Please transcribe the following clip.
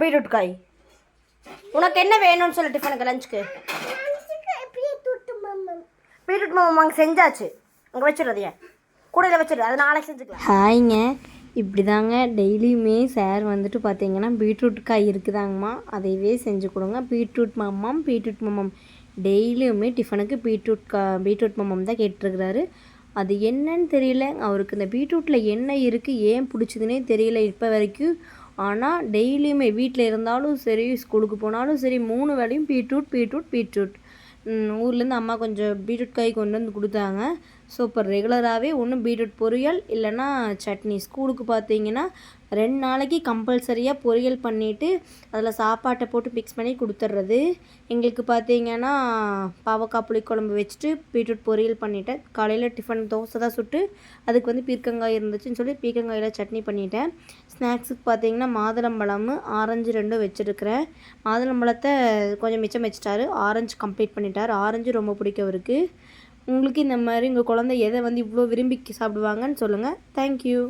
Beetroot காய். உனக்கு என்ன வேணும்னு சொல்லு டிஃபனுக்கு லஞ்சுக்கு? பீட்ரூட் மாமா அங்கே செஞ்சாச்சு, அங்கே வச்சிடுறதையே கூடையில் வச்சிடு, அது நாளைக்கு செஞ்சுக்கலாம். ஹாய்ங்க, இப்படி தாங்க டெய்லியுமே சார் வந்துட்டு பார்த்தீங்கன்னா பீட்ரூட் காய் இருக்குதாங்கம்மா, அதையவே செஞ்சு கொடுங்க. பீட்ரூட் மம்மம் டெய்லியுமே டிஃபனுக்கு பீட்ரூட் மம்மம் தான் கேட்டுருக்கிறாரு. அது என்னன்னு தெரியல, அவருக்கு இந்த பீட்ரூட்டில் என்ன இருக்குது, ஏன் பிடிச்சதுன்னே தெரியல இப்போ வரைக்கும். ஆனால் டெய்லியுமே வீட்டில் இருந்தாலும் சரி, ஸ்கூலுக்கு போனாலும் சரி, 3 வேளையும் பீட்ரூட். ஊர்லேருந்து அம்மா கொஞ்சம் பீட்ரூட் காய் கொண்டு வந்து கொடுத்தாங்க. ஸோ இப்போ ரெகுலராகவே ஒன்று பீட்ரூட் பொரியல் இல்லைன்னா சட்னி. ஸ்கூலுக்கு பார்த்தீங்கன்னா 2 நாளைக்கு கம்பல்சரியாக பொரியல் பண்ணிவிட்டு அதில் சாப்பாட்டை போட்டு மிக்ஸ் பண்ணி கொடுத்துட்றது. எங்களுக்கு பார்த்தீங்கன்னா பாவக்காய் புளிக்குழம்பு வச்சுட்டு பீட்ரூட் பொரியல் பண்ணிவிட்டேன். காலையில் டிஃபன் தோசை தான் சுட்டு அதுக்கு வந்து பீர்க்கங்காய் இருந்துச்சுன்னு சொல்லி பீர்க்கங்காயில் சட்னி பண்ணிட்டேன். ஸ்நாக்ஸுக்கு பார்த்தீங்கன்னா மாதுளம்பழம், ஆரஞ்சு 2 வச்சுருக்கிறேன். மாதுளம்பழத்தை கொஞ்சம் மிச்சம் வச்சுட்டாரு, ஆரஞ்சு கம்ப்ளீட் பண்ணிட்டார். ஆரஞ்சு ரொம்ப பிடிக்கும் அவருக்கு. உங்களுக்கு இந்த மாதிரி உங்கள் குழந்தை எதை வந்து இவ்வளோ விரும்பி சாப்பிடுவாங்கன்னு சொல்லுங்கள். தேங்க்யூ.